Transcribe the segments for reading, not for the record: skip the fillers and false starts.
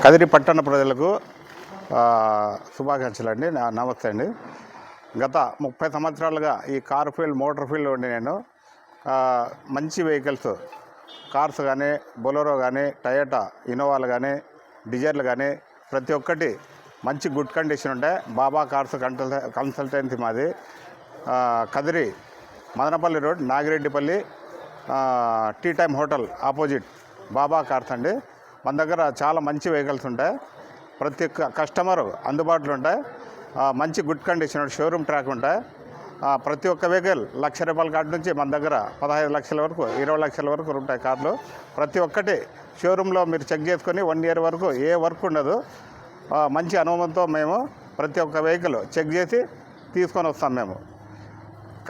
కదిరి పట్టణ ప్రజలకు శుభాకాంక్షలు అండి. నమస్తే అండి. గత 30 సంవత్సరాలుగా ఈ కార్ ఫీల్డ్ మోటార్ ఫీల్డ్ ఉండి నేను మంచి వెహికల్స్ కార్స్ కానీ బొలెరో కానీ టయోటా ఇన్నోవాలు కానీ డిజైర్లు కానీ ప్రతి ఒక్కటి మంచి గుడ్ కండిషన్ ఉంటాయి. బాబా కార్స్ కన్సల్టెన్సీ మాది. Kadiri Madanapalle road Nagireddipalli tea time hotel opposite Baba cars అండి. మన దగ్గర చాలా మంచి వెహికల్స్ ఉంటాయి. ప్రతి ఒక్క కస్టమర్ అందుబాటులో ఉంటాయి. మంచి గుడ్ కండిషన్ షోరూమ్ ట్రాక్ ఉంటాయి. ప్రతి ఒక్క వెహికల్ ₹1,00,000 కాడి నుంచి మన దగ్గర 15 లక్షల వరకు 20 లక్షల వరకు ఉంటాయి కార్లు. ప్రతి ఒక్కటి షోరూంలో మీరు చెక్ చేసుకొని 1 ఇయర్ వరకు ఏ వర్క్ ఉండదు. మంచి అనుభవంతో మేము ప్రతి ఒక్క వెహికల్ చెక్ చేసి తీసుకొని వస్తాం. మేము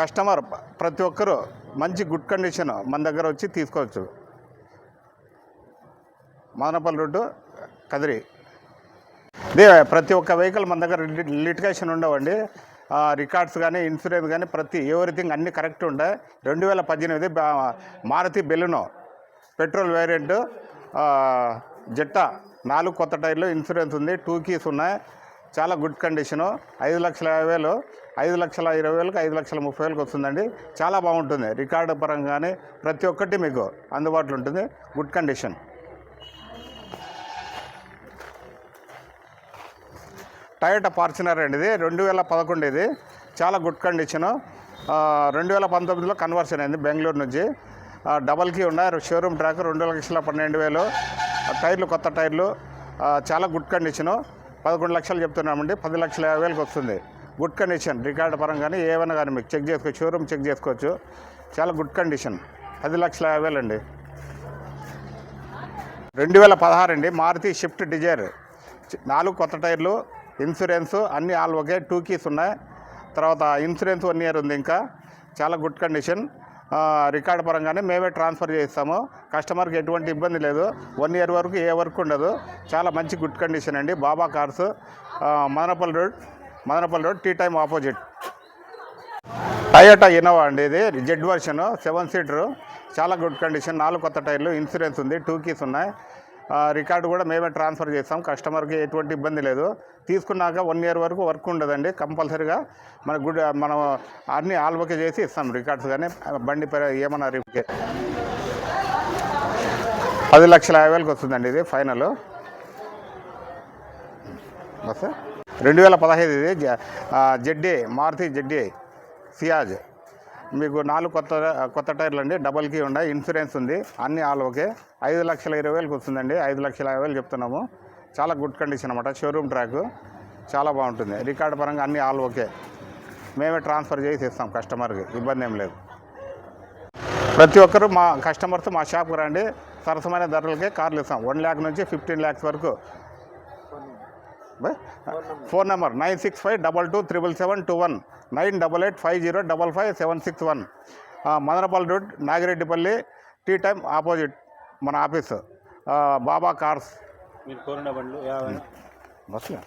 కస్టమర్ ప్రతి ఒక్కరూ మంచి గుడ్ కండిషన్ మన దగ్గర వచ్చి తీసుకోవచ్చు. మదనపల్లి రోడ్డు కదిరి. ఇదే ప్రతి ఒక్క వెహికల్ మన దగ్గర లిటిగేషన్ ఉండవండి. రికార్డ్స్ కానీ ఇన్సూరెన్స్ కానీ ఎవ్రీథింగ్ అన్నీ కరెక్ట్ ఉంటాయి. 2018 మారుతి బెలెనో పెట్రోల్ వేరియంట్ జెట్టా 4 కొత్త టైర్లు ఇన్సూరెన్స్ ఉంది. 2 కీస్ ఉన్నాయి. చాలా గుడ్ కండిషను. 5,50,000 5,20,000 5,30,000 వస్తుందండి. చాలా బాగుంటుంది. రికార్డు పరంగా కానీ ప్రతి ఒక్కటి మీకు అందుబాటులో ఉంటుంది. Good condition. టయోటా ఫార్చునర్ అండి. ఇది 2011 ఇది. చాలా గుడ్ కండిషను. 2019లో కన్వర్షన్ అయింది బెంగళూరు నుంచి. డబల్ కీ ఉన్నాయి. Showroom track 2,12,000. టైర్లు కొత్త టైర్లు. చాలా గుడ్ కండిషను. 11 లక్షలు చెప్తున్నామండి. 10,50,000 వస్తుంది. Good condition. రికార్డు పరంగానే ఏమైనా కానీ మీకు చెక్ చేసుకోవచ్చు. షోరూమ్ చెక్ చేసుకోవచ్చు. చాలా గుడ్ కండిషన్. 10,50,000 అండి. 2016 అండి. మారుతి షిఫ్ట్ డిజైర్ 4 కొత్త టైర్లు ఇన్సూరెన్స్ అన్నీ ఆల్ ఒకే. 2 కీస్ ఉన్నాయి. తర్వాత ఇన్సూరెన్స్ 1 ఇయర్ ఉంది. ఇంకా చాలా గుడ్ కండిషన్. రికార్డు పరంగానే మేమే ట్రాన్స్ఫర్ చేస్తాము. కస్టమర్కి ఎటువంటి ఇబ్బంది లేదు. 1 ఇయర్ వరకు ఏ వర్క్ ఉండదు. చాలా మంచి గుడ్ కండిషన్ అండి. Baba cars Madanapalle road tea time opposite. Toyota Innova అండి. ఇది జెడ్ వర్షన్ 7 సీటరు. చాలా గుడ్ కండిషన్. 4 కొత్త టైర్లు ఇన్సూరెన్స్ ఉంది. 2 కీస్ ఉన్నాయి. రికార్డు కూడా మేమే ట్రాన్స్ఫర్ చేస్తాం. కస్టమర్కి ఎటువంటి ఇబ్బంది లేదు. తీసుకున్నాక 1 ఇయర్ వరకు వర్క్ ఉండదండి. కంపల్సరీగా మనం అన్నీ ఆల్ ఓకే చేసి ఇస్తాం. రికార్డ్స్ కానీ బండి ఏమన్నా రిపేర్ 10,50,000 వస్తుందండి. ఇది ఫైనల్. బస్ 2015 ఇది జెడ్డీ మారుతి జెడ్డీ సియాజ్. మీకు 4 కొత్త టైర్లు అండి. డబల్ కీ ఉన్నాయి. ఇన్సూరెన్స్ ఉంది. అన్నీ ఆల్ ఓకే. 5,20,000 వస్తుందండి. 5,50,000 చెప్తున్నాము. చాలా గుడ్ కండిషన్ అన్నమాట. షోరూమ్ ట్రాక్ చాలా బాగుంటుంది. రికార్డు పరంగా అన్నీ ఆల్ ఓకే. మేమే ట్రాన్స్ఫర్ చేసి ఇస్తాం. కస్టమర్కి ఇబ్బంది ఏం లేదు. ప్రతి ఒక్కరూ మా కస్టమర్స్ మా షాప్కి రండి. సరసమైన ధరలకే కార్లు ఇస్తాం. 1 lakh నుంచి 15 lakhs వరకు. Phone number 9652277721 9885055761. Madanapalli road Nagireddipalli tea time opposite మన ఆఫీసు బాబా కార్స్. మీరు కోరిన బండ్లు బస్సులో